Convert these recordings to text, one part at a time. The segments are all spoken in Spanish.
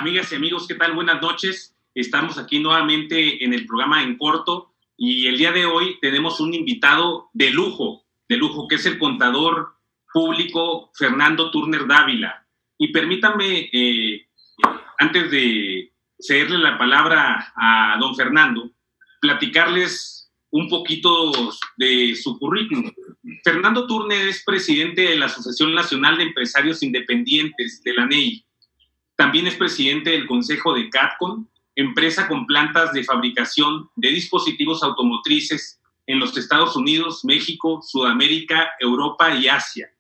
Amigas y amigos, ¿qué tal? Buenas noches. Estamos aquí nuevamente en el programa En Corto y el día de hoy tenemos un invitado de lujo, que es el contador público Fernando Turner Dávila. Y permítanme, antes de cederle la palabra a don Fernando, platicarles un poquito de su currículum. Fernando Turner es presidente de la Asociación Nacional de Empresarios Independientes, de la ANEI. También es presidente del Consejo de Catcon, empresa con plantas de fabricación de dispositivos automotrices en los Estados Unidos, México, Sudamérica, Europa y Asia.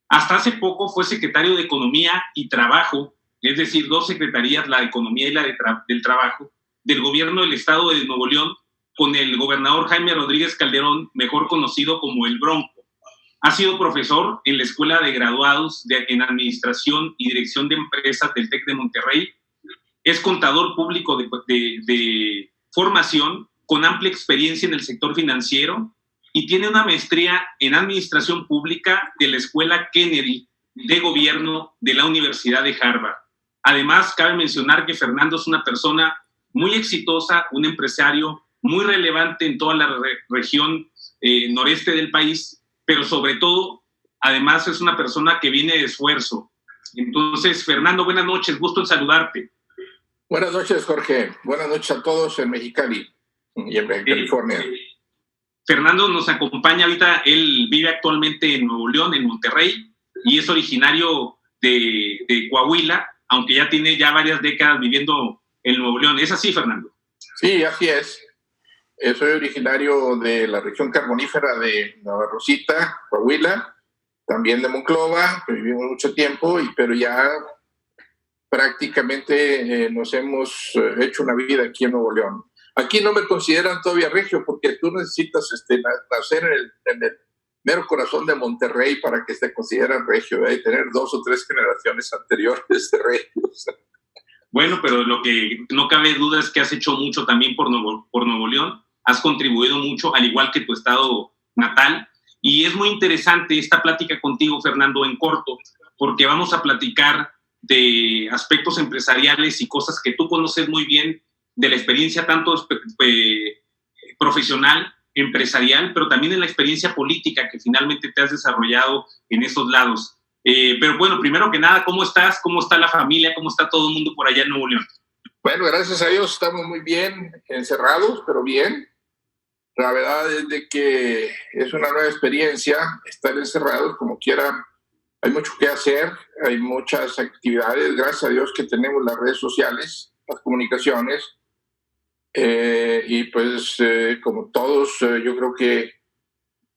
Hasta hace poco fue secretario de Economía y Trabajo, es decir, dos secretarías, la de Economía y la del Trabajo, del gobierno del Estado de Nuevo León, con el gobernador Jaime Rodríguez Calderón, mejor conocido como el Bronco. Ha sido profesor en la Escuela de Graduados en Administración y Dirección de Empresas del TEC de Monterrey. Es contador público de formación, con amplia experiencia en el sector financiero, y tiene una maestría en Administración Pública de la Escuela Kennedy de Gobierno de la Universidad de Harvard. Además, cabe mencionar que Fernando es una persona muy exitosa, un empresario muy relevante en toda la región noreste del país, pero sobre todo, además es una persona que viene de esfuerzo. Entonces, Fernando, buenas noches, gusto en saludarte. Buenas noches, Jorge. Buenas noches a todos en Mexicali y en California. Fernando nos acompaña ahorita, él vive actualmente en Nuevo León, en Monterrey, y es originario de Coahuila, aunque ya tiene varias décadas viviendo en Nuevo León. ¿Es así, Fernando? Sí, así es. Soy originario de la región carbonífera de Nueva Rosita, Coahuila, también de Monclova, que vivimos mucho tiempo, pero ya prácticamente nos hemos hecho una vida aquí en Nuevo León. Aquí no me consideran todavía regio, porque tú necesitas nacer en el mero corazón de Monterrey para que te consideran regio, y tener 2 o 3 generaciones anteriores de regios. Bueno, pero lo que no cabe duda es que has hecho mucho también por Nuevo León, has contribuido mucho, al igual que tu estado natal, y es muy interesante esta plática contigo, Fernando, en corto, porque vamos a platicar de aspectos empresariales y cosas que tú conoces muy bien de la experiencia tanto profesional, empresarial, pero también en la experiencia política que finalmente te has desarrollado en esos lados. Pero bueno, primero que nada, ¿cómo estás? ¿Cómo está la familia? ¿Cómo está todo el mundo por allá en Nuevo León? Bueno, gracias a Dios estamos muy bien, encerrados, pero bien. La verdad es de que es una nueva experiencia estar encerrados, como quiera. Hay mucho que hacer, hay muchas actividades. Gracias a Dios que tenemos las redes sociales, las comunicaciones. Y pues, como todos, yo creo que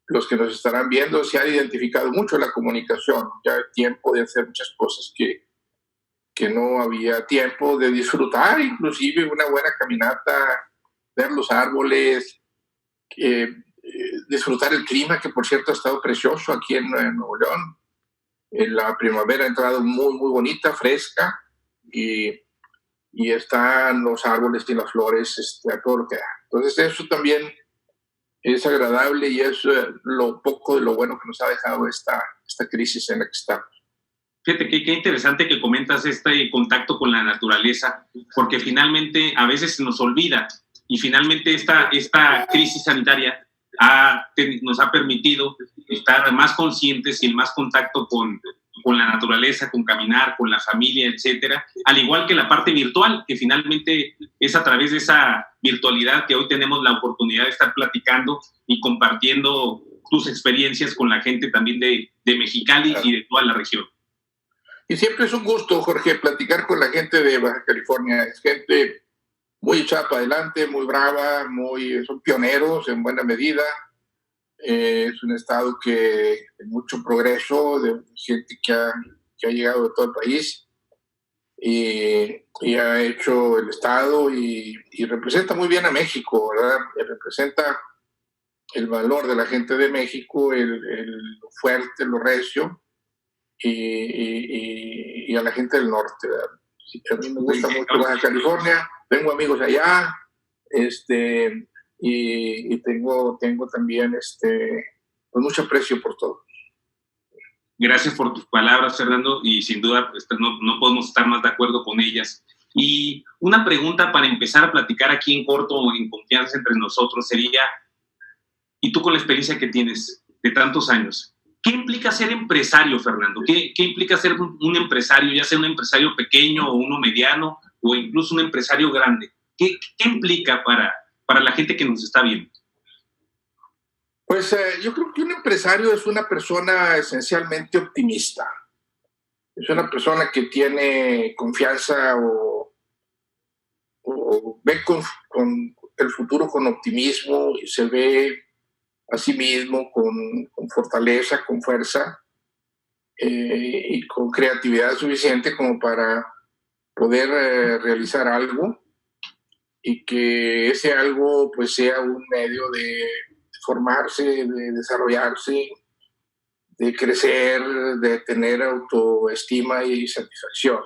los que nos estarán viendo se han identificado mucho la comunicación. Ya hay tiempo de hacer muchas cosas que no había tiempo de disfrutar, inclusive una buena caminata, ver los árboles, disfrutar el clima, que por cierto ha estado precioso aquí en Nuevo León. La primavera ha entrado muy, muy bonita, fresca, y están los árboles y las flores a todo lo que da. Entonces eso también es agradable y es lo poco de lo bueno que nos ha dejado esta crisis en la que estamos. Fíjate qué interesante que comentas este contacto con la naturaleza, porque finalmente a veces se nos olvida y finalmente esta crisis sanitaria nos ha permitido estar más conscientes y en más contacto con la naturaleza, con caminar, con la familia, etcétera, al igual que la parte virtual, que finalmente es a través de esa virtualidad que hoy tenemos la oportunidad de estar platicando y compartiendo tus experiencias con la gente también de Mexicali y de toda la región. Y siempre es un gusto, Jorge, platicar con la gente de Baja California. Es gente muy echada para adelante, muy brava, son pioneros en buena medida. Es un estado de mucho progreso, de gente que ha llegado de todo el país y ha hecho el estado y representa muy bien a México, ¿verdad? Representa el valor de la gente de México, lo fuerte, lo recio, y a la gente del norte, ¿verdad? A mí me gusta mucho Baja California, tengo amigos allá, y tengo también pues mucho aprecio por todo. Gracias por tus palabras, Fernando, y sin duda no podemos estar más de acuerdo con ellas. Y una pregunta para empezar a platicar aquí en corto, en confianza entre nosotros, sería, y tú con la experiencia que tienes de tantos años, ¿qué implica ser empresario, Fernando? ¿Qué implica ser un empresario, ya sea un empresario pequeño o uno mediano o incluso un empresario grande? ¿Qué implica para la gente que nos está viendo? Pues yo creo que un empresario es una persona esencialmente optimista. Es una persona que tiene confianza o ve con el futuro con optimismo y se ve a sí mismo con fortaleza, con fuerza y con creatividad suficiente como para poder realizar algo y que ese algo pues sea un medio de formarse, de desarrollarse, de crecer, de tener autoestima y satisfacción.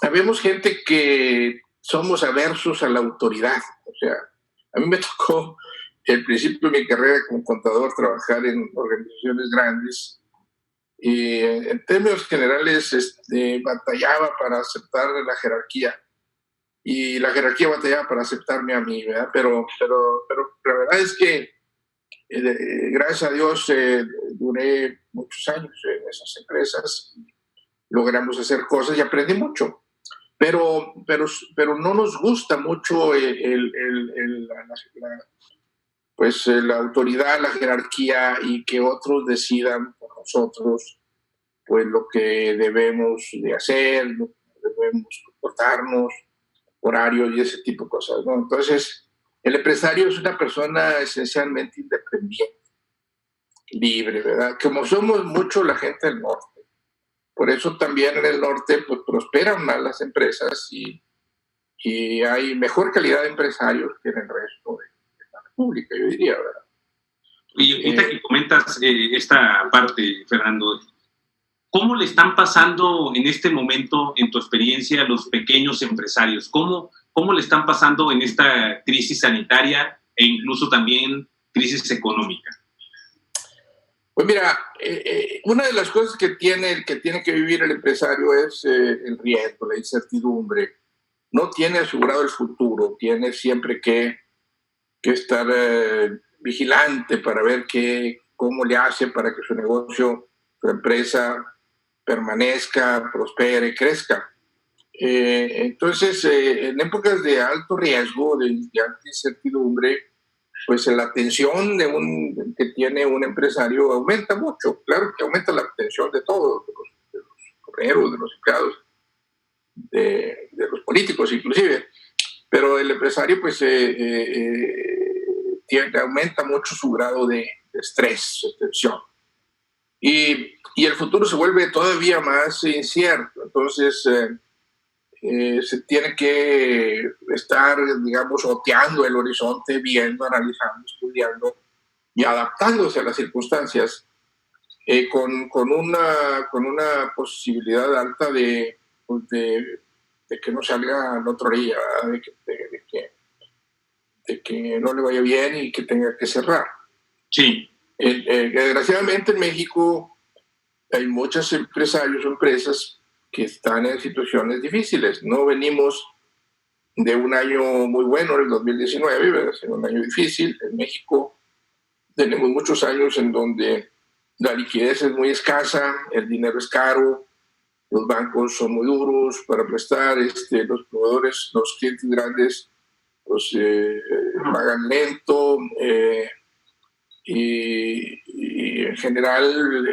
Habemos gente que somos aversos a la autoridad. O sea, a mí me tocó al principio de mi carrera como contador trabajar en organizaciones grandes y en términos generales batallaba para aceptar la jerarquía y la jerarquía batallaba para aceptarme a mí, ¿verdad? Pero la verdad es que gracias a Dios duré muchos años en esas empresas, logramos hacer cosas y aprendí mucho. Pero no nos gusta mucho la autoridad, la jerarquía y que otros decidan por nosotros pues lo que debemos de hacer, lo que debemos comportarnos, horarios y ese tipo de cosas, ¿no? Entonces, el empresario es una persona esencialmente independiente, libre, ¿verdad? Como somos mucho la gente del norte. Por eso también en el norte pues, prosperan más las empresas y hay mejor calidad de empresarios que en el resto de la República, yo diría, ¿verdad? Y ahorita que comentas esta parte, Fernando, ¿cómo le están pasando en este momento, en tu experiencia, a los pequeños empresarios? ¿Cómo le están pasando en esta crisis sanitaria e incluso también crisis económica? Pues mira, una de las cosas que tiene que vivir el empresario es el riesgo, la incertidumbre. No tiene asegurado el futuro, tiene siempre que estar vigilante para ver cómo le hace para que su negocio, su empresa permanezca, prospere, crezca. Entonces, en épocas de alto riesgo, de alta incertidumbre, pues la atención que tiene un empresario aumenta mucho. Claro que aumenta la atención de todos, de los obreros, de los empleados, de los políticos inclusive. Pero el empresario pues aumenta mucho su grado de estrés, de tensión. Y el futuro se vuelve todavía más incierto. Entonces, se tiene que estar, digamos, oteando el horizonte, viendo, analizando, estudiando y adaptándose a las circunstancias con una posibilidad alta de que no salga la otra orilla, de que no le vaya bien y que tenga que cerrar. Sí. Desgraciadamente en México hay muchos empresarios o empresas que están en situaciones difíciles. No venimos de un año muy bueno, el 2019, ¿verdad? Es un año difícil. En México tenemos muchos años en donde la liquidez es muy escasa, el dinero es caro, los bancos son muy duros para prestar, los proveedores, los clientes grandes, pues pagan lento y en general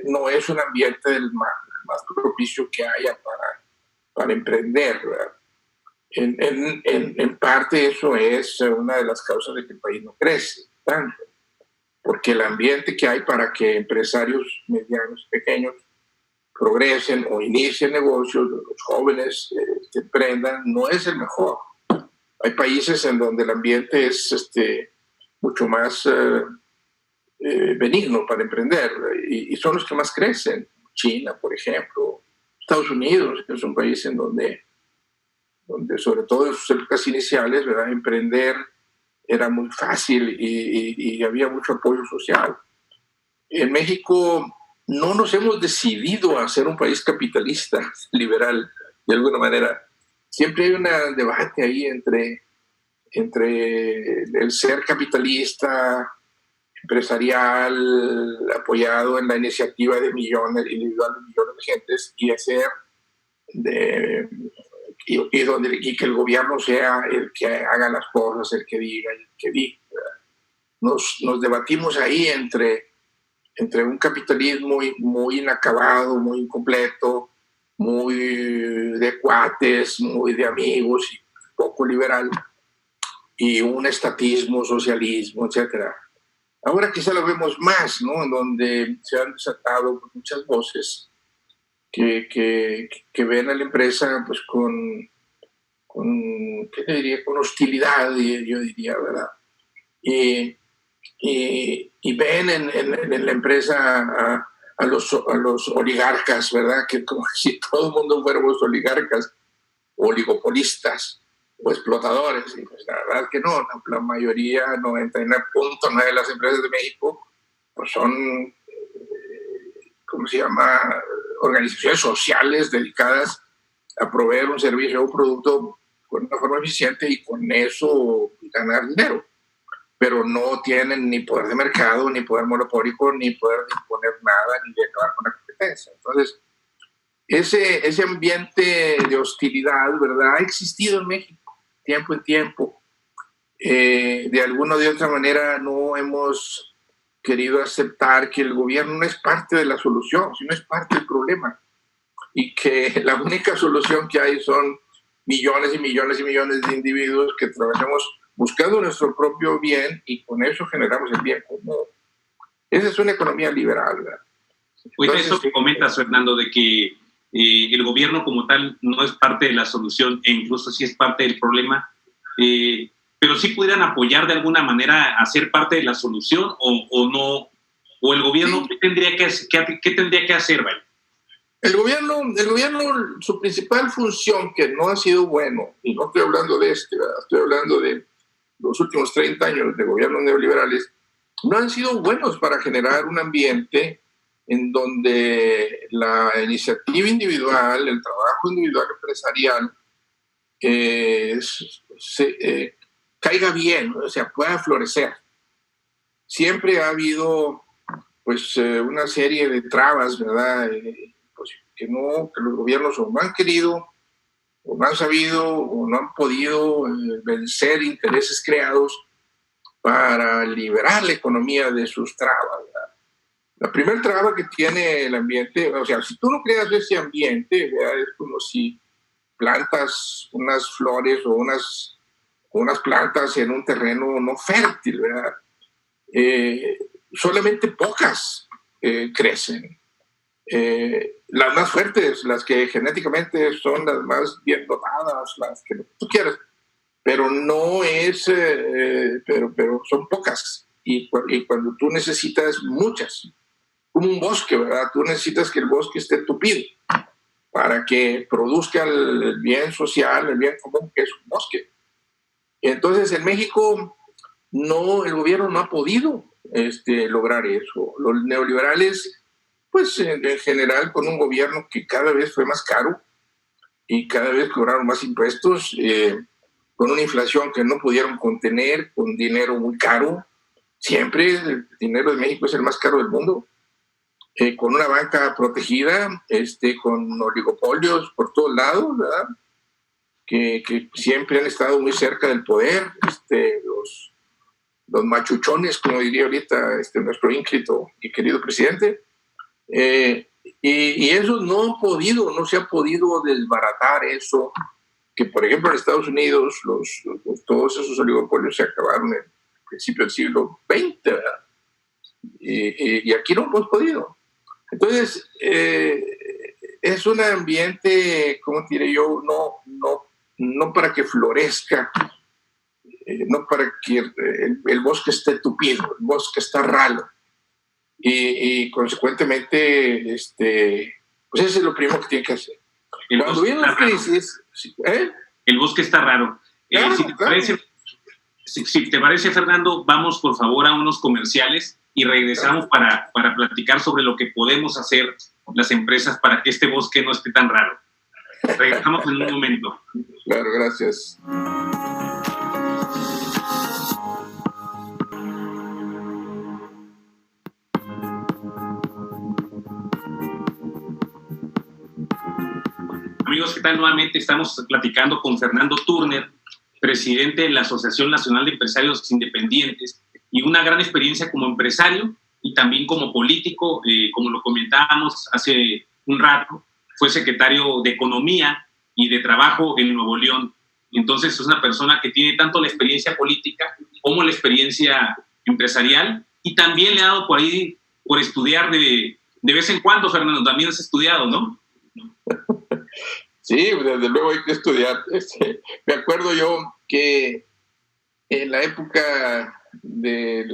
no es un ambiente el más propicio que haya para emprender, ¿verdad? En parte eso es una de las causas de que el país no crece tanto, porque el ambiente que hay para que empresarios medianos, pequeños, progresen o inicien negocios, los jóvenes emprendan, no es el mejor. Hay países en donde el ambiente es mucho más benigno para emprender y son los que más crecen. China, por ejemplo, Estados Unidos, que es un país en donde sobre todo en sus épocas iniciales, ¿verdad? Emprender era muy fácil y había mucho apoyo social. En México no nos hemos decidido a ser un país capitalista, liberal. de alguna manera. Siempre hay un debate ahí entre el ser capitalista, empresarial, apoyado en la iniciativa de millones, individual de millones de gentes, y hacer y que el gobierno sea el que haga las cosas, el que diga, el que diga. Nos debatimos ahí entre un capitalismo muy inacabado, muy incompleto, muy de cuates, muy de amigos, y poco liberal, y un estatismo, socialismo, etcétera. Ahora quizá lo vemos más, ¿no? En donde se han desatado muchas voces que ven a la empresa pues con ¿qué te diría? Con hostilidad, yo diría, ¿verdad? Y ven en la empresa a los oligarcas, ¿verdad? Que como si todo el mundo fuéramos oligarcas, oligopolistas o explotadores. Y pues la verdad que no, la mayoría, 99.9 de las empresas de México, pues son, ¿cómo se llama? Organizaciones sociales dedicadas a proveer un servicio o un producto con una forma eficiente y con eso ganar dinero. Pero no tienen ni poder de mercado, ni poder monopólico, ni poder de imponer nada, ni de acabar con la competencia. Entonces, ese ambiente de hostilidad, ¿verdad?, ha existido en México, tiempo en tiempo. De alguna o de otra manera no hemos querido aceptar que el gobierno no es parte de la solución, sino es parte del problema. Y que la única solución que hay son millones y millones y millones de individuos que trabajamos buscando nuestro propio bien y con eso generamos el bien común. Esa es una economía liberal, ¿verdad? Entonces, eso que comentas, Fernando, de que el gobierno como tal no es parte de la solución e incluso sí es parte del problema, pero sí pudieran apoyar de alguna manera a ser parte de la solución o no, o el gobierno, sí. ¿Qué tendría que hacer, vaya? El gobierno, su principal función, que no ha sido bueno, y no estoy hablando de ¿verdad? Estoy hablando de los últimos 30 años de gobiernos neoliberales, no han sido buenos para generar un ambiente en donde la iniciativa individual, el trabajo individual empresarial, caiga bien, o sea, pueda florecer. Siempre ha habido pues una serie de trabas, ¿verdad?, pues, que los gobiernos o no han querido, o no han sabido, o no han podido vencer intereses creados para liberar la economía de sus trabas, ¿verdad? La primera traba que tiene el ambiente, o sea, si tú no creas ese ambiente, ¿verdad?, es como si plantas unas flores o unas plantas en un terreno no fértil, ¿verdad? Solamente pocas crecen. Las más fuertes, las que genéticamente son las más bien dotadas, las que tú quieras, pero no es, pero son pocas. Y cuando tú necesitas muchas, como un bosque, ¿verdad? Tú necesitas que el bosque esté tupido para que produzca el bien social, el bien común, que es un bosque. Entonces, en México, el gobierno no ha podido lograr eso. Los neoliberales, pues en general, con un gobierno que cada vez fue más caro y cada vez cobraron más impuestos, con una inflación que no pudieron contener, con dinero muy caro. Siempre el dinero de México es el más caro del mundo. Con una banca protegida, con oligopolios por todos lados, ¿verdad?, que siempre han estado muy cerca del poder, los machuchones, como diría ahorita nuestro ínclito y querido presidente, y eso no se ha podido desbaratar eso, que por ejemplo en Estados Unidos todos esos oligopolios se acabaron en el principio del siglo XX, ¿verdad? Y aquí no hemos podido. Entonces, es un ambiente, como diré yo, no para que florezca, no para que el bosque esté tupido, el bosque está ralo. Y consecuentemente, pues eso es lo primero que tiene que hacer. Cuando viene la crisis... El bosque está raro. Claro, si te parece, Fernando, vamos por favor a unos comerciales y regresamos para platicar sobre lo que podemos hacer las empresas para que este bosque no esté tan raro. Regresamos en un momento. Claro, gracias. Amigos, ¿qué tal? Nuevamente estamos platicando con Fernando Turner, presidente de la Asociación Nacional de Empresarios Independientes, y una gran experiencia como empresario y también como político. Como lo comentábamos hace un rato, fue secretario de Economía y de Trabajo en Nuevo León. Entonces es una persona que tiene tanto la experiencia política como la experiencia empresarial, y también le ha dado por ahí por estudiar de vez en cuando. Fernando, también has estudiado, ¿no? Sí, desde luego hay que estudiar. Me acuerdo yo que en la época de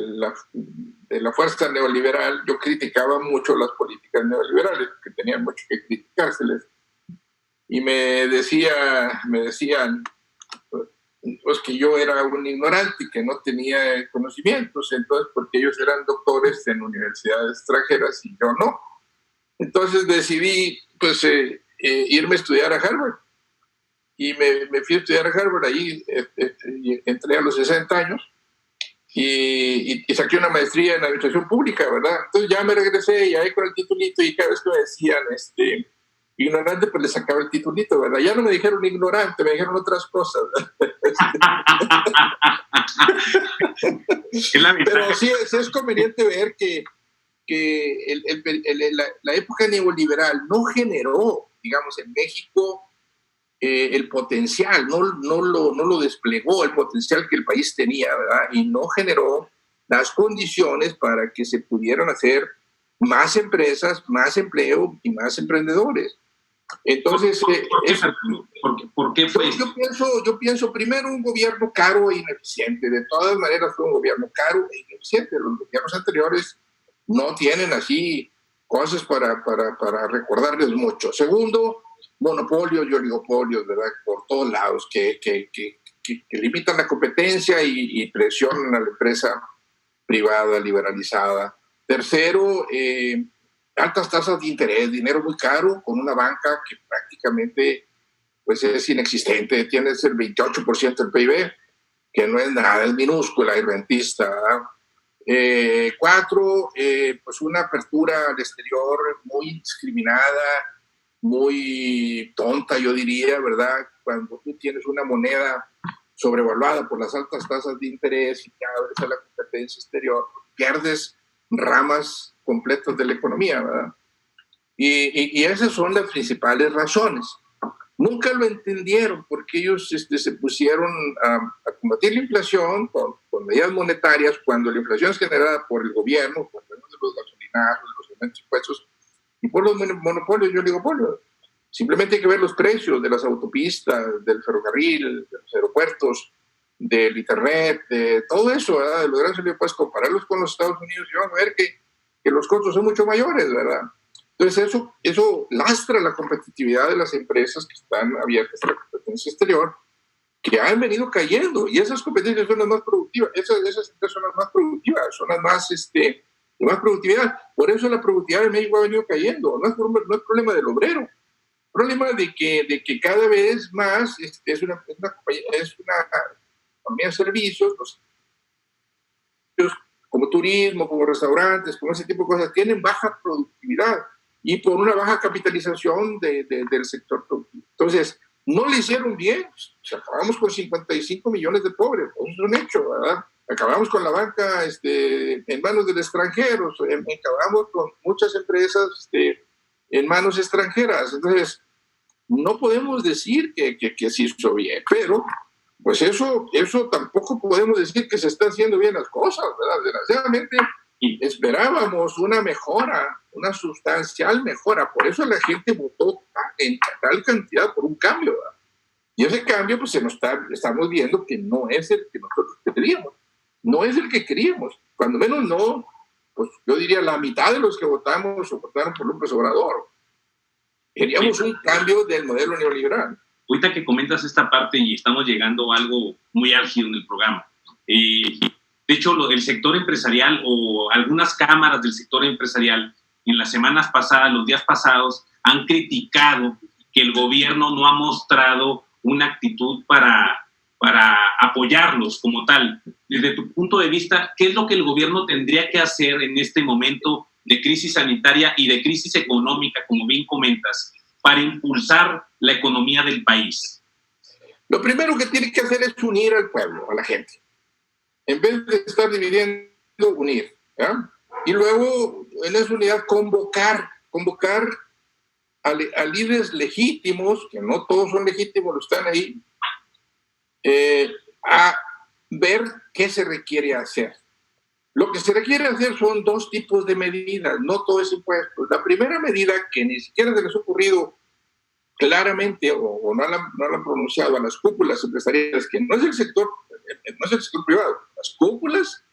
la fuerza neoliberal, yo criticaba mucho las políticas neoliberales, que tenían mucho que criticárseles. Y me decían pues que yo era un ignorante, que no tenía conocimientos, entonces porque ellos eran doctores en universidades extranjeras y yo no. Entonces decidí pues irme a estudiar a Harvard. Y me fui a estudiar a Harvard, ahí entré a los 60 años y saqué una maestría en administración pública, ¿verdad? Entonces ya me regresé y ahí con el titulito, y cada vez que me decían ignorante, pues les sacaba el titulito, ¿verdad? Ya no me dijeron ignorante, me dijeron otras cosas. Pero sí es conveniente ver que la época neoliberal no generó, digamos, en México el potencial, no lo desplegó el potencial que el país tenía, ¿verdad? Y no generó las condiciones para que se pudieran hacer más empresas, más empleo y más emprendedores. Entonces, ¿Por qué fue eso? Yo pienso primero un gobierno caro e ineficiente. De todas maneras fue un gobierno caro e ineficiente. Los gobiernos anteriores no tienen así cosas para recordarles mucho. Segundo, monopolios y oligopolios, ¿verdad? Por todos lados, que limitan la competencia y presionan a la empresa privada, liberalizada. Tercero, altas tasas de interés, dinero muy caro, con una banca que prácticamente pues es inexistente, tiene el 28% del PIB, que no es nada, es minúscula y rentista, ¿verdad? Cuatro, pues una apertura al exterior muy indiscriminada, muy tonta, yo diría, ¿verdad? Cuando tú tienes una moneda sobrevaluada por las altas tasas de interés y te abres a la competencia exterior, pierdes ramas completas de la economía, ¿verdad? Y esas son las principales razones. Nunca lo entendieron porque ellos se pusieron a combatir la inflación con medidas monetarias, cuando la inflación es generada por el gobierno, por de los gasolinazos, los aumentos de impuestos y por los monopolios y oligopolios. Simplemente hay que ver los precios de las autopistas, del ferrocarril, de los aeropuertos, del internet, de todo eso, ¿verdad? De los grandes oligopolios, puedes compararlos con los Estados Unidos y van a ver que los costos son mucho mayores, ¿verdad? Entonces eso lastra la competitividad de las empresas que están abiertas a la competencia exterior, que han venido cayendo, y esas competencias son las más productivas, esas empresas son las más productivas, son las más, de más productividad. Por eso la productividad de México ha venido cayendo. No es problema del obrero, es problema de que cada vez más es una compañía de servicios, como turismo, como restaurantes, como ese tipo de cosas, tienen baja productividad y por una baja capitalización del sector productivo. Entonces, no le hicieron bien. Acabamos con 55 millones de pobres, eso es un hecho, ¿verdad? Acabamos con la banca en manos del extranjero, acabamos con muchas empresas en manos extranjeras. Entonces, no podemos decir que se hizo bien, pero pues eso tampoco podemos decir que se están haciendo bien las cosas, ¿verdad? Desgraciadamente esperábamos una mejora, una sustancial mejora, por eso la gente votó en tal cantidad por un cambio, ¿verdad? Y ese cambio pues estamos viendo que no es el que nosotros queríamos, no es el que queríamos, cuando menos no, pues yo diría la mitad de los que votamos o votaron por López Obrador. Queríamos un cambio del modelo neoliberal. Ahorita que comentas esta parte y estamos llegando a algo muy álgido en el programa. De hecho, el sector empresarial o algunas cámaras del sector empresarial en las semanas pasadas, los días pasados, han criticado que el gobierno no ha mostrado una actitud para apoyarlos como tal. Desde tu punto de vista, ¿qué es lo que el gobierno tendría que hacer en este momento de crisis sanitaria y de crisis económica, como bien comentas, para impulsar la economía del país? Lo primero que tiene que hacer es unir al pueblo, a la gente. En vez de estar dividiendo, unir. ¿Ya? Y luego, en esa unidad, convocar a líderes legítimos, que no todos son legítimos, lo están ahí, a ver qué se requiere hacer. Lo que se requiere hacer son dos tipos de medidas, no todo es impuestos. La primera medida, que ni siquiera se les ha ocurrido claramente o no la han pronunciado a las cúpulas empresariales, que no es el sector privado, las cúpulas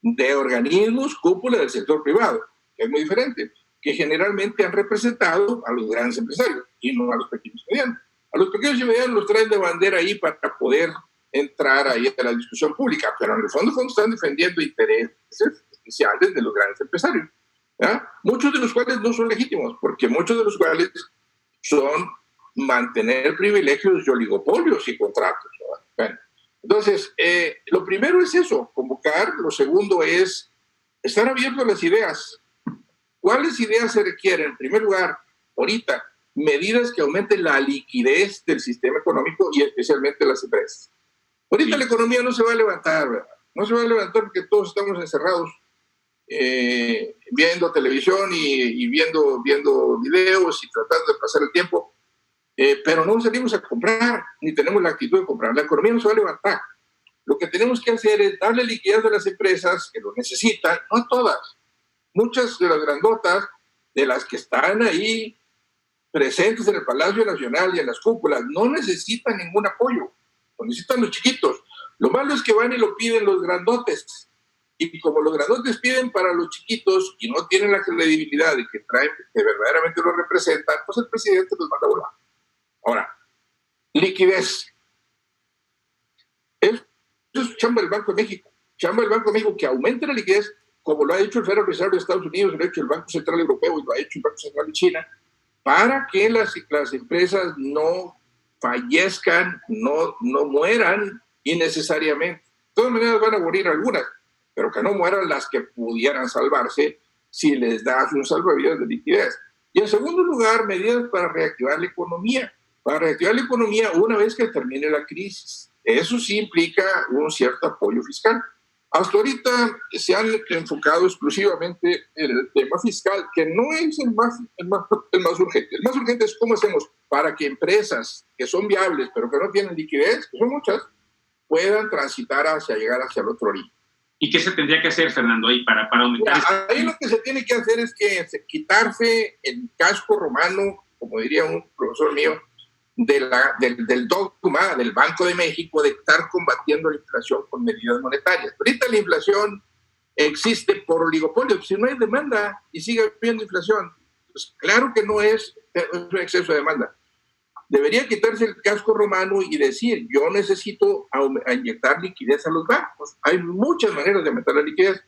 de organismos, cúpula del sector privado, que es muy diferente, que generalmente han representado a los grandes empresarios y no a los pequeños y medianos. A los pequeños y medianos los traen de bandera ahí para poder entrar ahí a la discusión pública, pero en el fondo están defendiendo intereses especiales de los grandes empresarios, ¿ya? Muchos de los cuales no son legítimos, porque muchos de los cuales son mantener privilegios y oligopolios y contratos, ¿no? Bueno, entonces, lo primero es eso, convocar. Lo segundo es estar abierto a las ideas. ¿Cuáles ideas se requieren? En primer lugar, ahorita, medidas que aumenten la liquidez del sistema económico y especialmente las empresas. Ahorita la economía no se va a levantar, ¿verdad? No se va a levantar porque todos estamos encerrados viendo televisión y viendo videos y tratando de pasar el tiempo, pero no salimos a comprar, ni tenemos la actitud de comprar. La economía no se va a levantar. Lo que tenemos que hacer es darle liquidez a las empresas que lo necesitan, no todas. Muchas de las grandotas, de las que están ahí presentes en el Palacio Nacional y en las cúpulas, no necesitan ningún apoyo, lo necesitan los chiquitos. Lo malo es que van y lo piden los grandotes. Y como los grandotes piden para los chiquitos y no tienen la credibilidad de que traen, que verdaderamente lo representan, pues el presidente los manda a volar. Ahora, liquidez. Eso es chamba del Banco de México. Chamba del Banco de México que aumente la liquidez, como lo ha hecho el Federal Reserve de Estados Unidos, lo ha hecho el Banco Central Europeo y lo ha hecho el Banco Central de China, para que las empresas no fallezcan, no mueran innecesariamente. De todas maneras van a morir algunas, pero que no mueran las que pudieran salvarse si les das un salvavidas de liquidez. Y en segundo lugar, medidas para reactivar la economía. Para reactivar la economía una vez que termine la crisis. Eso sí implica un cierto apoyo fiscal. Hasta ahorita se han enfocado exclusivamente en el tema fiscal, que no es el más urgente. El más urgente es cómo hacemos para que empresas que son viables, pero que no tienen liquidez, que son muchas, puedan transitar llegar hacia el otro orilla. ¿Y qué se tendría que hacer, Fernando, ahí para aumentar? Ahí lo que se tiene que hacer es quitarse el casco romano, como diría un profesor mío, del dogma del Banco de México de estar combatiendo la inflación con medidas monetarias. Ahorita la inflación existe por oligopolio. Si no hay demanda y sigue habiendo inflación, pues claro que no es un exceso de demanda. Debería quitarse el casco romano y decir, yo necesito inyectar liquidez a los bancos. Hay muchas maneras de aumentar la liquidez.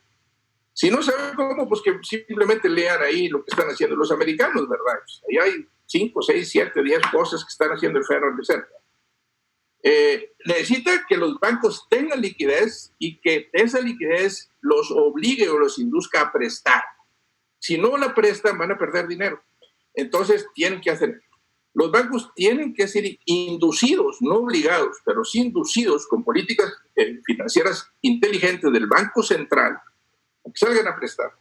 Si no saben cómo, pues que simplemente lean ahí lo que están haciendo los americanos, ¿verdad? Pues ahí hay 5, 6, 7, 10 cosas que están haciendo el Federal Reserve. Necesita que los bancos tengan liquidez y que esa liquidez los obligue o los induzca a prestar. Si no la prestan, van a perder dinero. Entonces, tienen que hacer. Los bancos tienen que ser inducidos, no obligados, pero sí inducidos con políticas financieras inteligentes del Banco Central, que salgan a prestar.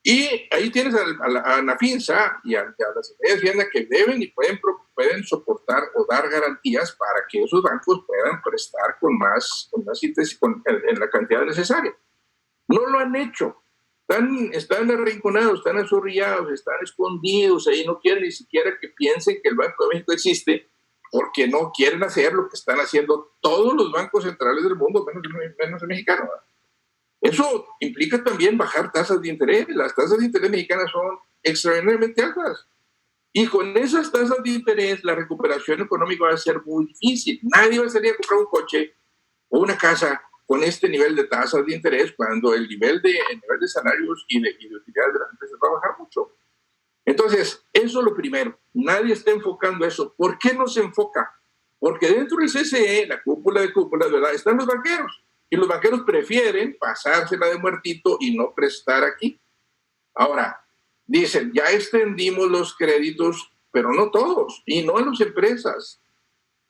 Y ahí tienes a Nafinsa y a la Secretaría de Hacienda que deben y pueden soportar o dar garantías para que esos bancos puedan prestar en la cantidad necesaria. No lo han hecho. Están arrinconados, están azorrillados, están escondidos, ahí no quieren ni siquiera que piensen que el Banco de México existe, porque no quieren hacer lo que están haciendo todos los bancos centrales del mundo, menos el mexicano. Eso implica también bajar tasas de interés. Las tasas de interés mexicanas son extraordinariamente altas. Y con esas tasas de interés, la recuperación económica va a ser muy difícil. Nadie va a salir a comprar un coche o una casa con este nivel de tasas de interés cuando el nivel de salarios y de utilidades de las empresas va a bajar mucho. Entonces, eso es lo primero. Nadie está enfocando eso. ¿Por qué no se enfoca? Porque dentro del CCE, la cúpula de cúpulas, ¿verdad?, están los banqueros. Y los banqueros prefieren pasársela de muertito y no prestar aquí. Ahora, dicen, ya extendimos los créditos, pero no todos, y no a las empresas.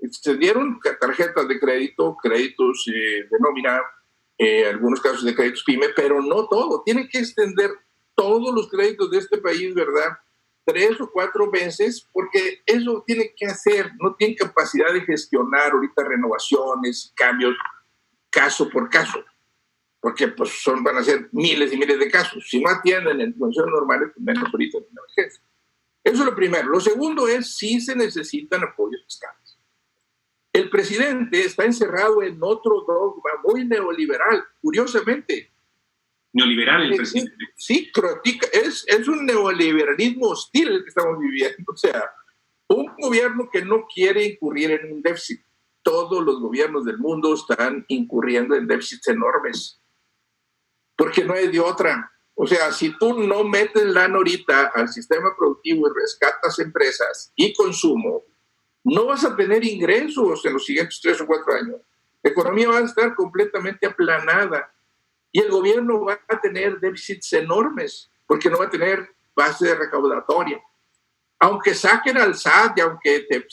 Se dieron tarjetas de crédito, créditos de nómina, algunos casos de créditos PYME, pero no todo. Tienen que extender todos los créditos de este país, ¿verdad?, 3 o 4 veces, porque eso tiene que hacer, no tiene capacidad de gestionar ahorita renovaciones, cambios, caso por caso, porque pues van a ser miles y miles de casos. Si no atienden en condiciones normales, pues menos ahorita en la emergencia. Eso es lo primero. Lo segundo es si se necesitan apoyos fiscales. El presidente está encerrado en otro dogma muy neoliberal, curiosamente. Neoliberal el presidente. Sí, es un neoliberalismo hostil el que estamos viviendo. O sea, un gobierno que no quiere incurrir en un déficit. Todos los gobiernos del mundo están incurriendo en déficits enormes, porque no hay de otra. O sea, si tú no metes lana ahorita al sistema productivo y rescatas empresas y consumo, no vas a tener ingresos en los siguientes 3 o 4 años. La economía va a estar completamente aplanada y el gobierno va a tener déficits enormes porque no va a tener base recaudatoria. Aunque saquen al SAT y aunque te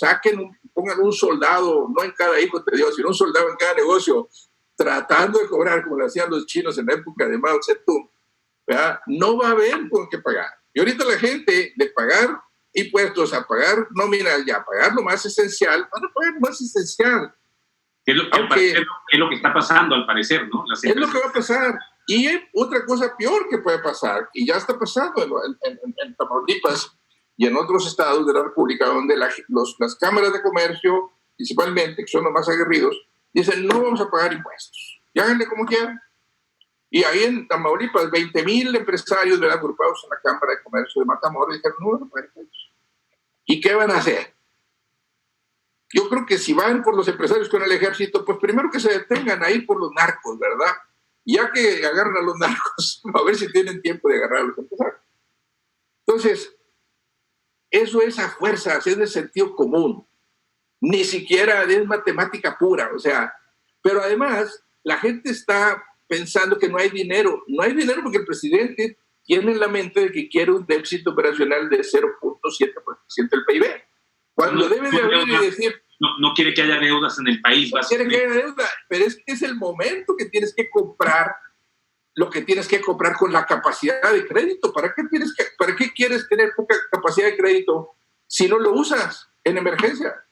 pongan un soldado, no en cada hijo de Dios, sino un soldado en cada negocio, tratando de cobrar como lo hacían los chinos en la época de Mao Zedong, ¿verdad?, no va a haber con qué pagar. Y ahorita la gente, de pagar impuestos a pagar nóminas y a pagar lo más esencial, van a pagar lo más esencial. Es lo que está pasando, al parecer, ¿no? Es lo que va a pasar. Y hay otra cosa peor que puede pasar, y ya está pasando en Tamaulipas y en otros estados de la República, donde las cámaras de comercio, principalmente, que son los más aguerridos, dicen, no vamos a pagar impuestos, y háganle como quieran. Y ahí en Tamaulipas, 20,000 empresarios, ¿verdad?, agrupados en la Cámara de Comercio de Matamoros, dijeron, no vamos a pagar impuestos. ¿Y qué van a hacer? Yo creo que si van por los empresarios con el ejército, pues primero que se detengan ahí por los narcos, ¿verdad? Y ya que agarran a los narcos, a ver si tienen tiempo de agarrar a los empresarios. Entonces, eso es a fuerzas, es de sentido común. Ni siquiera es matemática pura, o sea, pero además la gente está pensando que no hay dinero. No hay dinero porque el presidente tiene en la mente de que quiere un déficit operacional de 0.7% del PIB. Cuando debe de haber y decir... No quiere que haya deudas en el país. No quiere que haya deuda, pero es que es el momento que tienes que comprar lo que tienes que comprar con la capacidad de crédito. ¿Para qué quieres tener poca capacidad de crédito si no lo usas en emergencia?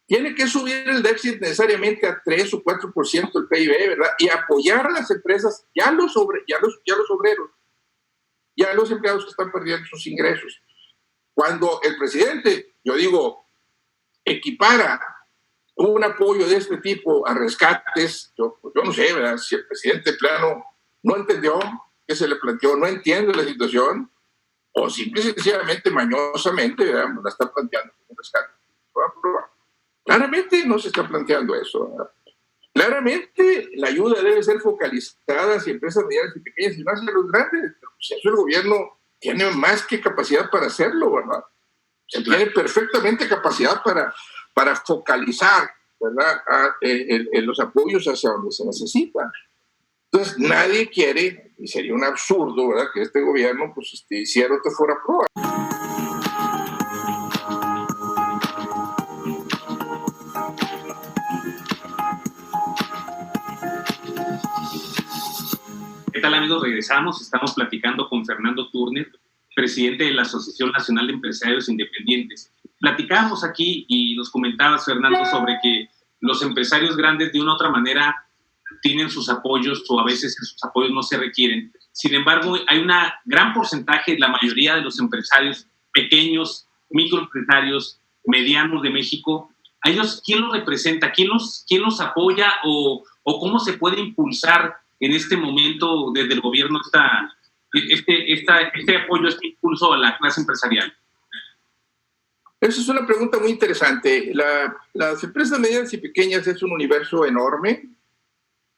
Tiene que subir el déficit necesariamente a 3 o 4% del PIB, ¿verdad? Y apoyar a las empresas, ya a los obreros, ya a los empleados que están perdiendo sus ingresos. Cuando el presidente, yo digo, equipara un apoyo de este tipo a rescates, yo no sé, ¿verdad?, si el presidente plano no entendió qué se le planteó, no entiende la situación, o simple y sencillamente, mañosamente, ¿verdad?, la está planteando como un rescate. Claramente no se está planteando eso, ¿verdad? Claramente la ayuda debe ser focalizada hacia empresas medianas y pequeñas y no hacia los grandes. Pero pues eso el gobierno tiene más que capacidad para hacerlo, ¿verdad? Se tiene perfectamente capacidad para focalizar, ¿verdad?, los apoyos hacia donde se necesitan. Entonces, nadie quiere, y sería un absurdo, ¿verdad?, que este gobierno pues, hiciera otra fuera prueba. ¿Qué tal, amigos? Regresamos. Estamos platicando con Fernando Turner, presidente de la Asociación Nacional de Empresarios Independientes. Platicábamos aquí y nos comentabas, Fernando, sobre que los empresarios grandes de una u otra manera tienen sus apoyos o a veces sus apoyos no se requieren. Sin embargo, hay un gran porcentaje, la mayoría de los empresarios pequeños, microempresarios, medianos de México, ¿a ellos quién los representa? ¿Quién los apoya o cómo se puede impulsar en este momento desde el gobierno este apoyo, este impulso a la clase empresarial? Esa es una pregunta muy interesante. Las empresas medianas y pequeñas es un universo enorme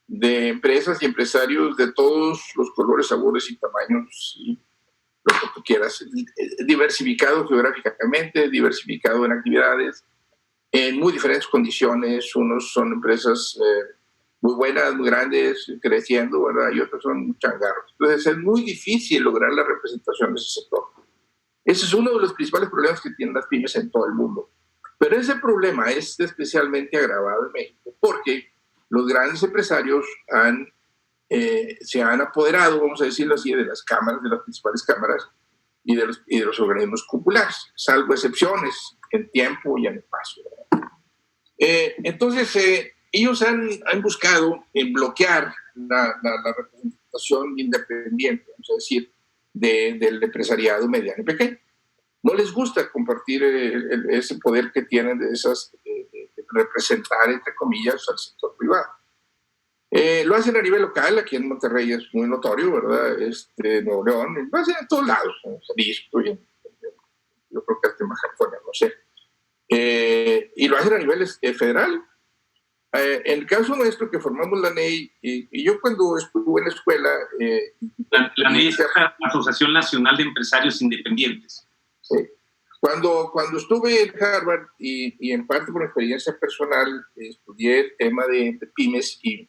de empresas y empresarios de todos los colores, sabores y tamaños. Y lo que tú quieras, diversificado geográficamente, diversificado en actividades, en muy diferentes condiciones. Unos son empresas muy buenas, muy grandes, creciendo, ¿verdad? Y otros son changarros. Entonces es muy difícil lograr la representación de ese sector. Ese es uno de los principales problemas que tienen las pymes en todo el mundo. Pero ese problema es especialmente agravado en México porque los grandes empresarios se han apoderado, vamos a decirlo así, de las cámaras, de las principales cámaras y de los organismos cupulares, salvo excepciones en tiempo y en espacio. Entonces, ellos han buscado bloquear la representación independiente, vamos a decir, del empresariado mediano y pequeño. No les gusta compartir ese poder que tienen de representar, entre comillas, al sector privado. Lo hacen a nivel local, aquí en Monterrey es muy notorio, ¿verdad? Nuevo León, lo hacen en todos lados, en Jalisco, yo creo que hasta en Baja California, no sé. Y lo hacen a nivel federal. En el caso nuestro, que formamos la NEI, y yo cuando estuve en la escuela... la NEI es la Asociación Nacional de Empresarios Independientes. Sí. Cuando estuve en Harvard, y en parte por experiencia personal, estudié el tema de pymes y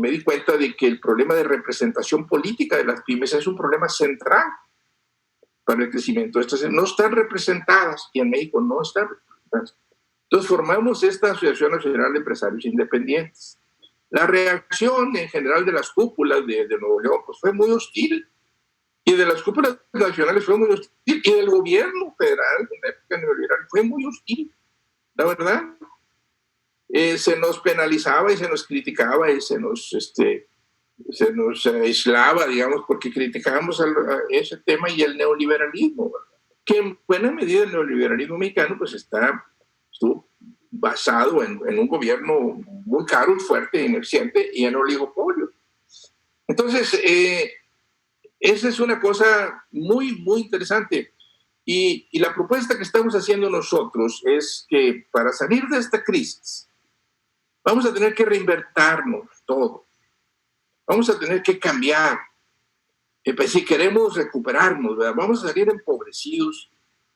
me di cuenta de que el problema de representación política de las pymes es un problema central para el crecimiento. Estas no están representadas, y en México no están representadas. Entonces formamos esta Asociación Nacional de Empresarios Independientes. La reacción en general de las cúpulas de Nuevo León pues, fue muy hostil, y de las cúpulas nacionales fue muy hostil, y del gobierno federal en la época neoliberal fue muy hostil, la verdad. Se nos penalizaba y se nos criticaba y se nos aislaba, digamos, porque criticábamos ese tema y el neoliberalismo, ¿verdad? Que en buena medida el neoliberalismo mexicano pues estuvo basado en un gobierno muy caro, fuerte, ineficiente y en oligopolios. Entonces, esa es una cosa muy, muy interesante. Y la propuesta que estamos haciendo nosotros es que para salir de esta crisis vamos a tener que reinventarnos todo. Vamos a tener que cambiar. Pues, si queremos recuperarnos, ¿verdad? Vamos a salir empobrecidos,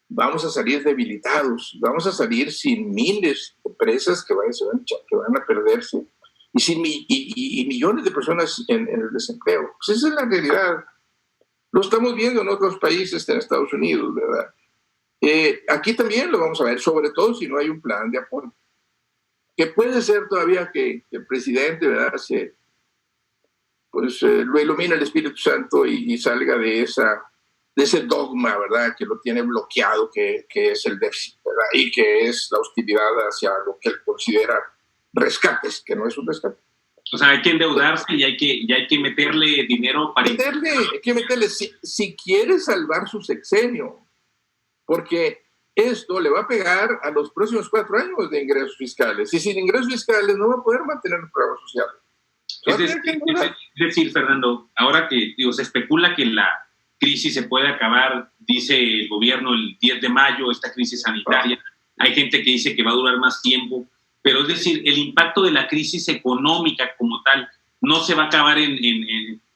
vamos a salir debilitados, vamos a salir sin miles de empresas que van a perderse y millones de personas en el desempleo. Pues esa es la realidad. Lo estamos viendo en otros países, en Estados Unidos, ¿verdad? Aquí también lo vamos a ver, sobre todo si no hay un plan de apoyo. Que puede ser todavía que el presidente, ¿verdad?, lo ilumina el Espíritu Santo y salga de ese dogma, ¿verdad?, que lo tiene bloqueado, que es el déficit, ¿verdad?, y que es la hostilidad hacia lo que él considera rescates, que no es un rescate. O sea, hay que endeudarse y hay que meterle dinero para... Hay que meterle si quiere salvar su sexenio, porque esto le va a pegar a los próximos 4 años de ingresos fiscales. Y sin ingresos fiscales no va a poder mantener los programas sociales. Es decir, Fernando, ahora que se especula que la crisis se puede acabar, dice el gobierno, el 10 de mayo, esta crisis sanitaria. Hay gente que dice que va a durar más tiempo. Pero es decir, el impacto de la crisis económica como tal no se va a acabar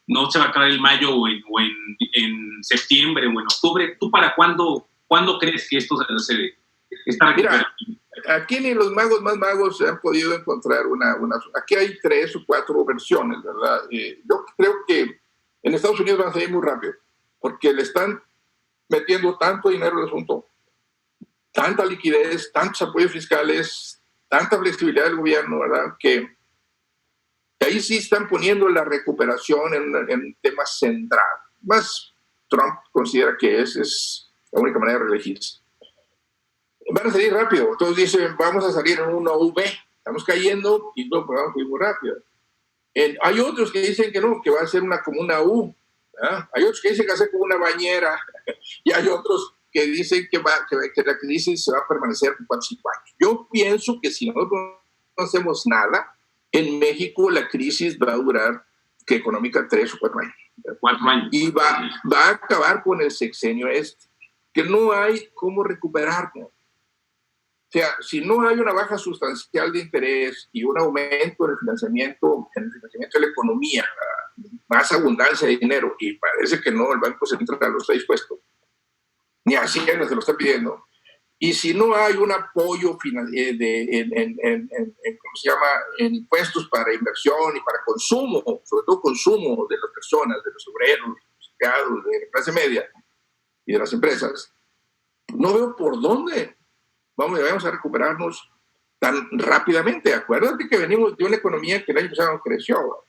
no se va a acabar en mayo o en septiembre o en octubre. ¿Tú para cuándo crees que esto se está recuperando? Mira, aquí ni los magos más magos se han podido encontrar aquí hay 3 o 4 versiones, ¿verdad? Yo creo que en Estados Unidos van a salir muy rápido, porque le están metiendo tanto dinero al asunto, tanta liquidez, tantos apoyos fiscales, tanta flexibilidad del gobierno, ¿verdad?, que ahí sí están poniendo la recuperación en un tema central. Más Trump considera que es la única manera de reelegirse. Van a salir rápido. Todos dicen, vamos a salir en una V. Estamos cayendo y no podemos ir muy rápido. Hay otros que dicen que no, que va a ser como una U. ¿verdad? Hay otros que dicen que va a ser como una bañera. Y hay otros que dicen que la crisis se va a permanecer por 4 o 5 años. Yo pienso que si nosotros no hacemos nada, en México la crisis va a durar, que económica, 3 o 4 años. 4 años. Y va a acabar con el sexenio que no hay cómo recuperarlo. O sea, si no hay una baja sustancial de interés y un aumento en el financiamiento de la economía, más abundancia de dinero, y parece que no, el Banco Central lo está dispuesto, ni Hacienda se lo está pidiendo. Y si no hay un apoyo ¿cómo se llama?, en impuestos para inversión y para consumo, sobre todo consumo de las personas, de los obreros, de los empleados, de la clase media y de las empresas, no veo por dónde vamos a recuperarnos tan rápidamente. Acuérdate que venimos de una economía que el año pasado creció.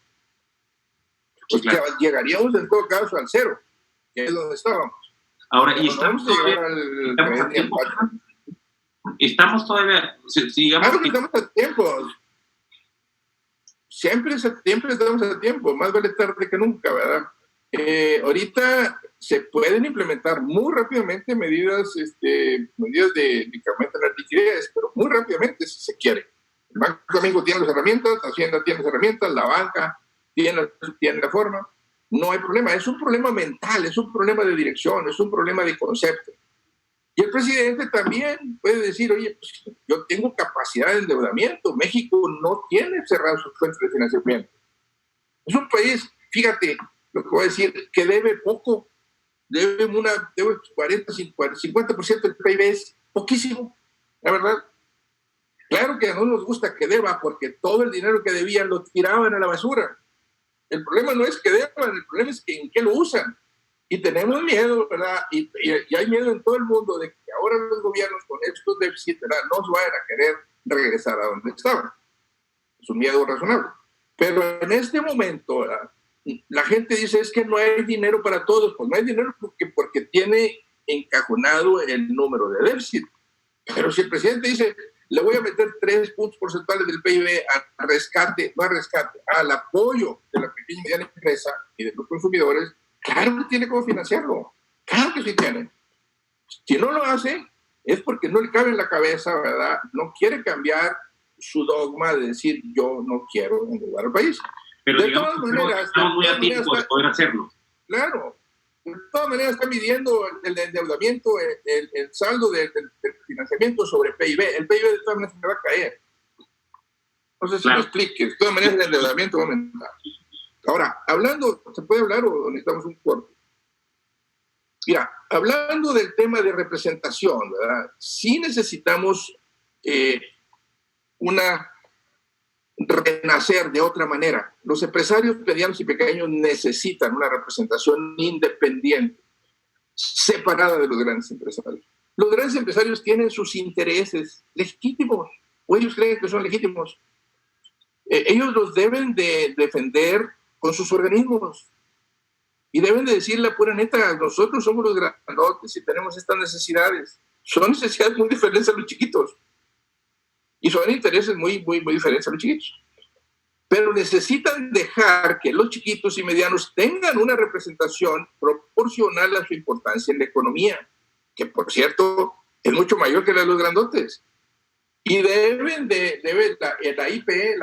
Pues claro, llegaríamos en todo caso al cero, que es donde estábamos. Ahora, y estamos todavía, digamos que estamos a tiempo. Siempre estamos a tiempo, más vale tarde que nunca, ¿verdad? Ahorita se pueden implementar muy rápidamente medidas de que aumenten la liquidez, pero muy rápidamente si se quiere. El Banco Domingo tiene las herramientas, Hacienda tiene las herramientas, la banca tiene la forma. No hay problema, es un problema mental, es un problema de dirección, es un problema de concepto. Y el presidente también puede decir, oye, pues, yo tengo capacidad de endeudamiento, México no tiene cerrado sus fuentes de financiamiento. Es un país, fíjate lo que voy a decir, que debe poco, debe 50% del PIB, es poquísimo, la verdad. Claro que no nos gusta que deba, porque todo el dinero que debían lo tiraban a la basura. El problema no es que deban, el problema es que en qué lo usan. Y tenemos miedo, ¿verdad? Y hay miedo en todo el mundo de que ahora los gobiernos con estos déficits, ¿verdad?, no vayan a querer regresar a donde estaban. Es un miedo razonable. Pero en este momento, ¿verdad?, la gente dice, es que no hay dinero para todos. Pues no hay dinero porque tiene encajonado el número de déficit. Pero si el presidente dice, le voy a meter 3 puntos porcentuales del PIB al rescate, no al rescate, al apoyo de la pequeña y mediana empresa y de los consumidores, claro que tiene cómo financiarlo. Claro que sí tiene. Si no lo hace, es porque no le cabe en la cabeza, ¿verdad? No quiere cambiar su dogma de decir, yo no quiero endeudar al país. Pero de todas maneras, estamos muy a tiempo de poder hacerlo. Claro. De todas maneras está midiendo el endeudamiento, el saldo del financiamiento sobre PIB. El PIB de todas maneras se va a caer. No sé si lo expliques. De todas maneras el endeudamiento va a aumentar. Ahora, ¿se puede hablar o necesitamos un corte? Mira, hablando del tema de representación, ¿verdad?, sí necesitamos renacer de otra manera. Los empresarios medianos y pequeños necesitan una representación independiente, separada de los grandes empresarios. Los grandes empresarios tienen sus intereses legítimos, o ellos creen que son legítimos. Ellos los deben de defender con sus organismos y deben de decir la pura neta, nosotros somos los grandotes y tenemos estas necesidades. Son necesidades muy diferentes a los chiquitos. Y son intereses muy, muy, muy diferentes a los chiquitos. Pero necesitan dejar que los chiquitos y medianos tengan una representación proporcional a su importancia en la economía, que por cierto es mucho mayor que la de los grandotes. Y la IP, el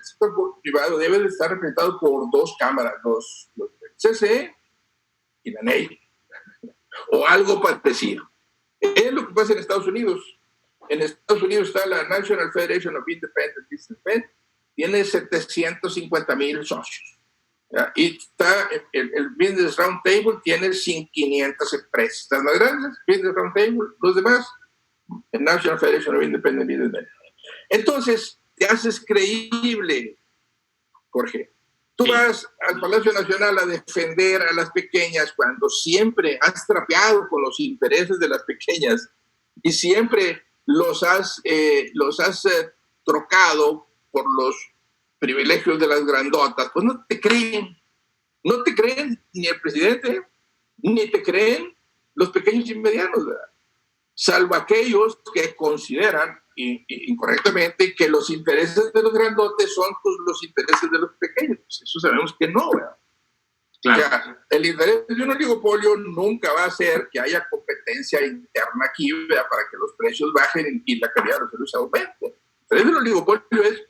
sector privado debe de estar representado por 2 cámaras, el CCE y la NEI, o algo parecido. Es lo que pasa en Estados Unidos. En Estados Unidos está la National Federation of Independent Businessmen, tiene 750,000 socios. ¿Ya? Y está el Business Roundtable, tiene 500 empresas. Estas más grandes, Business Roundtable, los demás, el National Federation of Independent Businessmen. Entonces, te haces creíble, Jorge. Tú vas al Palacio Nacional a defender a las pequeñas cuando siempre has trapeado con los intereses de las pequeñas y siempre los has trocado por los privilegios de las grandotas. Pues no te creen ni el presidente, ni te creen los pequeños y medianos, ¿verdad? Salvo aquellos que consideran incorrectamente que los intereses de los grandotes son pues, los intereses de los pequeños. Eso sabemos que no, ¿verdad? Claro. O sea, el interés de un oligopolio nunca va a ser que haya competencia interna aquí, ¿verdad?, para que los precios bajen y la calidad de los servicios aumente. El interés del oligopolio es,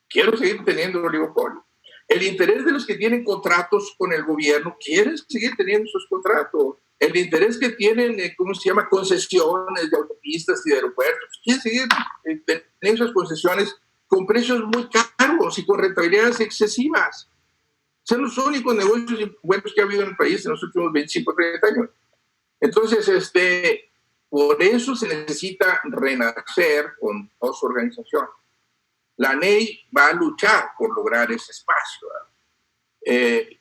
quiero seguir teniendo el oligopolio. El interés de los que tienen contratos con el gobierno, quieren seguir teniendo esos contratos. El interés que tienen, concesiones de autopistas y de aeropuertos, quieren seguir teniendo esas concesiones con precios muy caros y con rentabilidades excesivas. Son los únicos negocios buenos que ha habido en el país en los últimos 25 o 30 años. Entonces, por eso se necesita renacer con dos organizaciones. La NEI va a luchar por lograr ese espacio.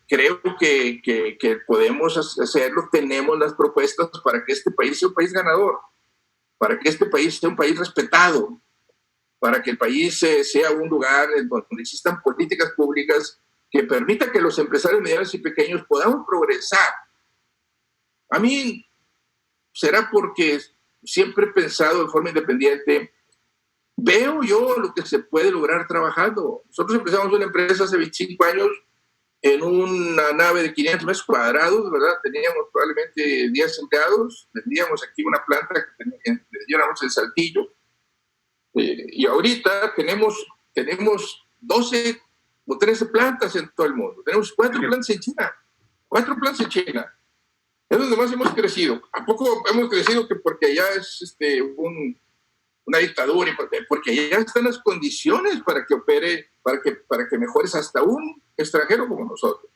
Creo que podemos hacerlo, tenemos las propuestas para que este país sea un país ganador, para que este país sea un país respetado, para que el país sea un lugar en donde existan políticas públicas que permitan que los empresarios medianos y pequeños podamos progresar. A mí será porque siempre he pensado de forma independiente, veo yo lo que se puede lograr trabajando. Nosotros empezamos una empresa hace 25 años en una nave de 500 metros cuadrados, ¿verdad? Teníamos probablemente 10 empleados, vendíamos aquí una planta que teníamos en Saltillo, y ahorita tenemos 12 o 13 plantas en todo el mundo. Tenemos 4 plantas en China. 4 plantas en China. Es donde más hemos crecido. ¿A poco hemos crecido que porque allá es una dictadura? Porque allá están las condiciones para que opere, para que mejores hasta un extranjero como nosotros.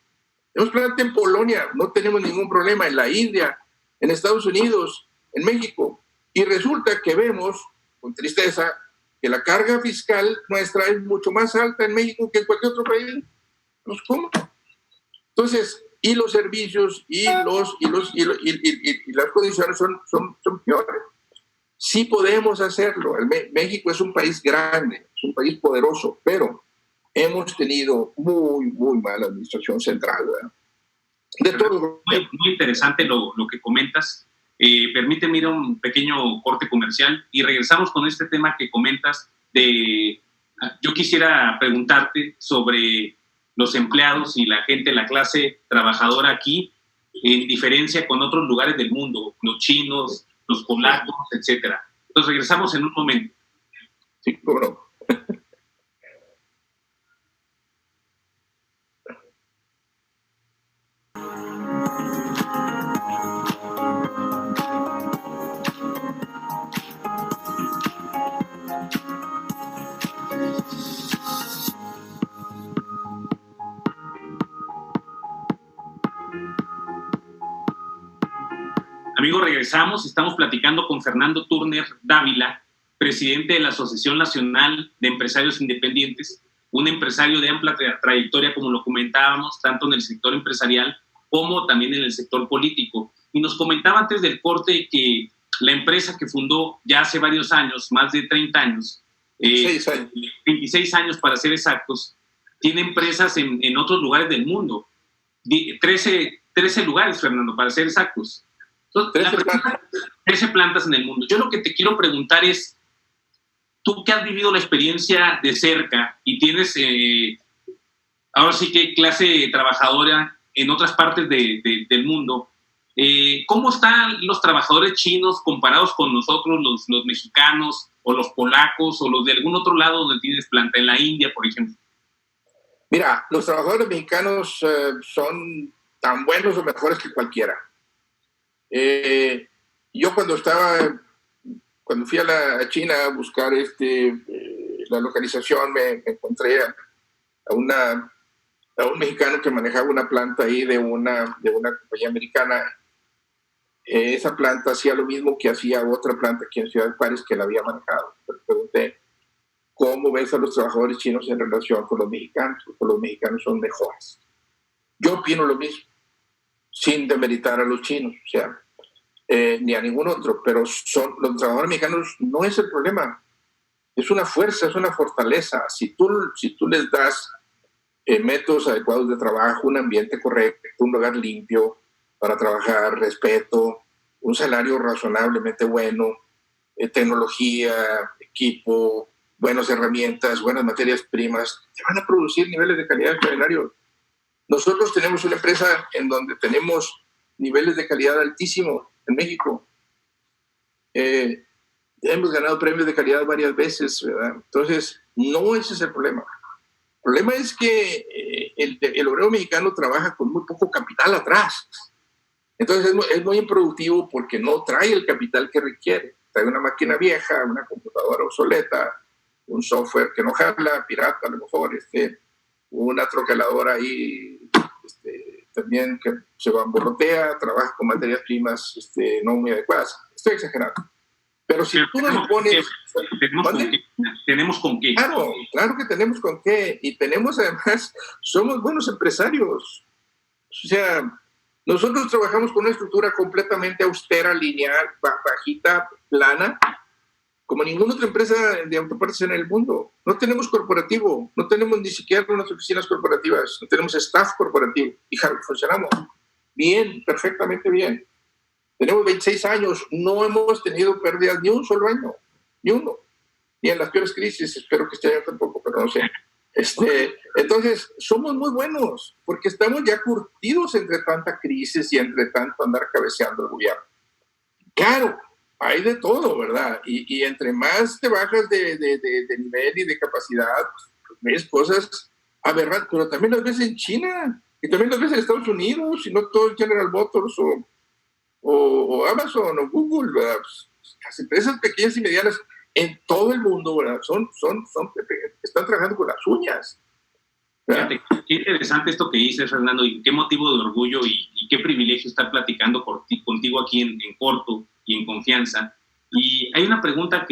Tenemos planta en Polonia, no tenemos ningún problema. En la India, en Estados Unidos, en México. Y resulta que vemos, con tristeza, que la carga fiscal nuestra es mucho más alta en México que en cualquier otro país. ¿Cómo? Entonces, y los servicios y las condiciones son peores. Sí podemos hacerlo. México es un país grande, es un país poderoso, pero hemos tenido muy mala administración central, ¿verdad? De todo. Muy interesante lo que comentas. Permíteme ir a un pequeño corte comercial y regresamos con este tema que comentas yo quisiera preguntarte sobre los empleados y la gente, la clase trabajadora aquí, en diferencia con otros lugares del mundo, los chinos, los polacos, etcétera. Entonces regresamos en un momento. Sí, cómo no. Amigos, regresamos. Estamos platicando con Fernando Turner Dávila, presidente de la Asociación Nacional de Empresarios Independientes, un empresario de amplia trayectoria, como lo comentábamos, tanto en el sector empresarial como también en el sector político. Y nos comentaba antes del corte que la empresa que fundó ya hace varios años, más de 30 años, 26 años para ser exactos, tiene empresas en otros lugares del mundo. 13 lugares, Fernando, para ser exactos. Entonces, 13 plantas en el mundo. Yo lo que te quiero preguntar es, tú que has vivido la experiencia de cerca y tienes, ahora sí que clase trabajadora en otras partes del mundo, ¿cómo están los trabajadores chinos comparados con nosotros, los mexicanos o los polacos o los de algún otro lado donde tienes planta, en la India, por ejemplo? Mira, los trabajadores mexicanos son tan buenos o mejores que cualquiera. Yo cuando fui a China a buscar la localización, me encontré a un mexicano que manejaba una planta ahí de una compañía americana. Esa planta hacía lo mismo que hacía otra planta aquí en Ciudad Juárez que la había manejado. Le pregunté, ¿cómo ves a los trabajadores chinos en relación con los mexicanos? Porque los mexicanos son mejores. Yo opino lo mismo, sin demeritar a los chinos, o sea, ni a ningún otro, pero los trabajadores mexicanos no es el problema, es una fuerza, es una fortaleza. Si tú les das métodos adecuados de trabajo, un ambiente correcto, un lugar limpio para trabajar, respeto, un salario razonablemente bueno, tecnología, equipo, buenas herramientas, buenas materias primas, te van a producir niveles de calidad extraordinarios. Nosotros tenemos una empresa en donde tenemos niveles de calidad altísimos en México. Hemos ganado premios de calidad varias veces, ¿verdad? Entonces, no ese es el problema. El problema es que el obrero mexicano trabaja con muy poco capital atrás. Entonces, es muy improductivo porque no trae el capital que requiere. Trae una máquina vieja, una computadora obsoleta, un software que no jala, pirata a lo mejor, una troqueladora ahí también que se borrotea, trabaja con materias primas no muy adecuadas. Estoy exagerando. Pero si tú no le pones... ¿Tenemos con qué? Claro que tenemos con qué. Y tenemos además, somos buenos empresarios. O sea, nosotros trabajamos con una estructura completamente austera, lineal, bajita, plana, como ninguna otra empresa de autopartes en el mundo. No tenemos corporativo, no tenemos ni siquiera unas oficinas corporativas, no tenemos staff corporativo. Y funcionamos bien, perfectamente bien. Tenemos 26 años, no hemos tenido pérdidas ni un solo año, ni uno. Ni en las peores crisis, espero que este año tampoco, pero no sé. Entonces, somos muy buenos, porque estamos ya curtidos entre tanta crisis y entre tanto andar cabeceando el gobierno. Claro, hay de todo, ¿verdad? Y entre más te bajas de nivel y de capacidad, pues, ves cosas aberrantes, pero también las ves en China, y también las ves en Estados Unidos, y no todo es General Motors o Amazon o Google, ¿verdad? Pues, las empresas pequeñas y medianas en todo el mundo, ¿verdad? Están trabajando con las uñas. Fíjate, qué interesante esto que dices, Fernando, y qué motivo de orgullo y qué privilegio estar platicando contigo aquí en corto y en confianza. Y hay una pregunta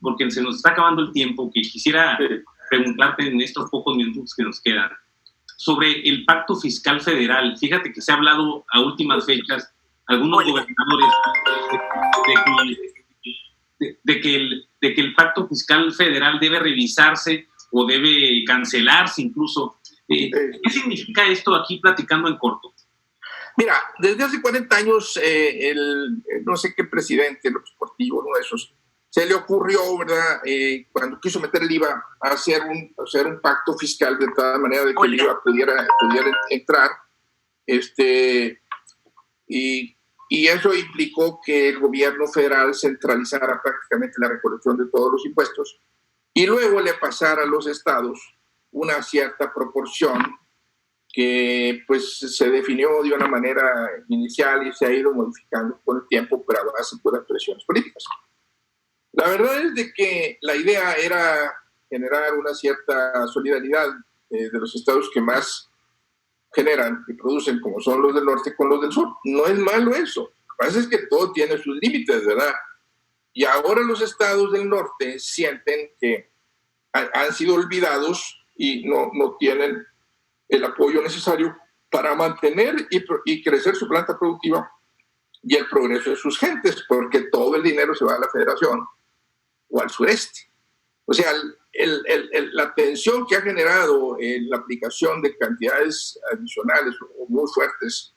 porque se nos está acabando el tiempo, que quisiera preguntarte en estos pocos minutos que nos quedan, sobre el Pacto Fiscal Federal. Fíjate que se ha hablado a últimas fechas, algunos gobernadores, de que el Pacto Fiscal Federal debe revisarse o debe cancelarse incluso. ¿Qué significa esto aquí platicando en corto? Mira, desde hace 40 años, no sé qué presidente, López Portillo, uno de esos, se le ocurrió, ¿verdad?, cuando quiso meter el IVA, a hacer un pacto fiscal de tal manera de que el IVA pudiera entrar. Y eso implicó que el gobierno federal centralizara prácticamente la recolección de todos los impuestos y luego le pasara a los estados una cierta proporción que pues se definió de una manera inicial y se ha ido modificando con el tiempo, pero a base de presiones políticas. La verdad es de que la idea era generar una cierta solidaridad de los estados que más generan y producen, como son los del norte con los del sur. No es malo eso. Lo que pasa es que todo tiene sus límites, ¿verdad? Y ahora los estados del norte sienten que han sido olvidados y no tienen el apoyo necesario para mantener y crecer su planta productiva y el progreso de sus gentes, porque todo el dinero se va a la federación o al sureste. O sea, la tensión que ha generado la aplicación de cantidades adicionales o muy fuertes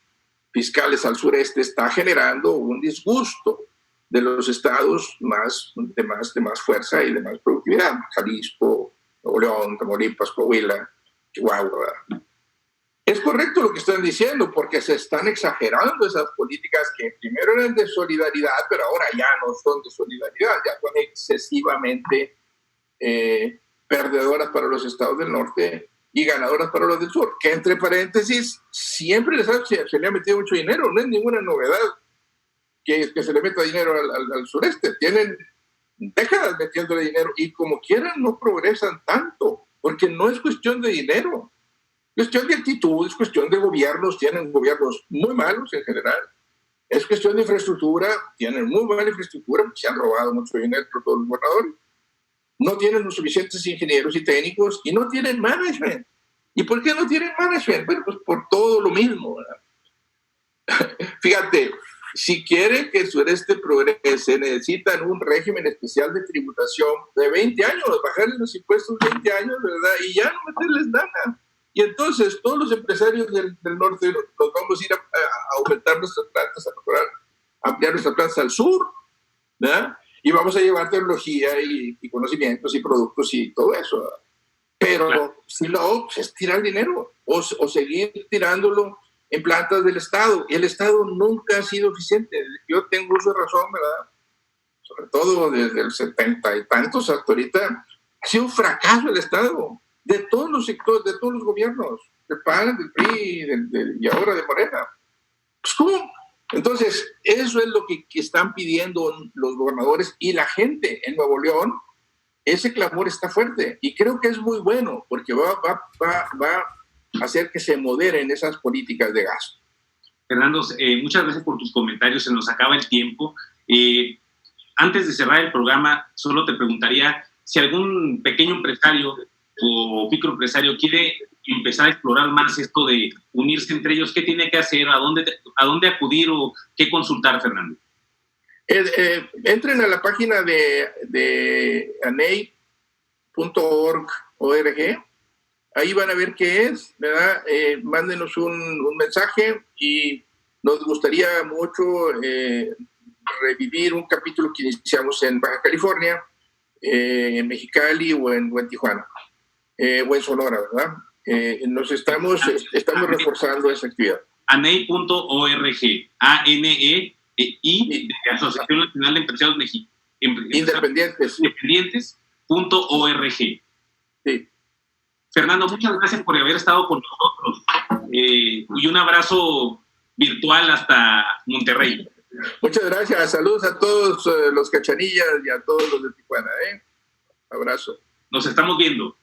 fiscales al sureste está generando un disgusto de los estados de más fuerza y de más productividad. Jalisco, Nuevo León, Tamaulipas, Coahuila, Chihuahua. Es correcto lo que están diciendo, porque se están exagerando esas políticas que primero eran de solidaridad, pero ahora ya no son de solidaridad, ya son excesivamente perdedoras para los estados del norte y ganadoras para los del sur, que entre paréntesis siempre se le ha metido mucho dinero, no es ninguna novedad que se le meta dinero al sureste, tienen décadas metiéndole dinero y como quieran no progresan tanto, porque no es cuestión de dinero, es cuestión de actitud, es cuestión de gobiernos, tienen gobiernos muy malos en general, es cuestión de infraestructura, tienen muy mala infraestructura, se han robado mucho dinero por todos los gobernadores, no tienen los suficientes ingenieros y técnicos y no tienen management. ¿Y por qué no tienen management? Bueno, pues por todo lo mismo, ¿verdad? Fíjate, si quieren que el sureste progrese, necesitan un régimen especial de tributación de 20 años, bajarles los impuestos 20 años, ¿verdad? Y ya no meterles nada. Y entonces todos los empresarios del norte nos vamos a ir a aumentar nuestras plantas, a mejorar, ampliar nuestras plantas al sur, ¿verdad? Y vamos a llevar tecnología y conocimientos y productos y todo eso, ¿verdad? Pero claro, si no, pues es tirar dinero o seguir tirándolo en plantas del Estado. Y el Estado nunca ha sido eficiente. Yo tengo uso de razón, ¿verdad? Sobre todo desde el 70 y tantos hasta ahorita, ha sido un fracaso el Estado, de todos los sectores, de todos los gobiernos, del PAN, del PRI y ahora de Morena. Pues, ¿cómo? Entonces, eso es lo que están pidiendo los gobernadores y la gente en Nuevo León. Ese clamor está fuerte y creo que es muy bueno porque va hacer que se moderen esas políticas de gasto. Fernando, muchas gracias por tus comentarios, se nos acaba el tiempo. Antes de cerrar el programa, solo te preguntaría si algún pequeño empresario o microempresario quiere empezar a explorar más esto de unirse entre ellos, ¿qué tiene que hacer? ¿A dónde acudir o qué consultar, Fernando? Entren a la página de anei.org. Ahí van a ver qué es, ¿verdad? Mándenos un mensaje y nos gustaría mucho revivir un capítulo que iniciamos en Baja California, en Mexicali o en Tijuana, o en Sonora, ¿verdad? Nos estamos reforzando esa actividad. ANEI.org, ANEI, Asociación Nacional de Empresarios Independientes.org. Sí. Fernando, muchas gracias por haber estado con nosotros y un abrazo virtual hasta Monterrey. Muchas gracias, saludos a todos los cachanillas y a todos los de Tijuana. Abrazo. Nos estamos viendo.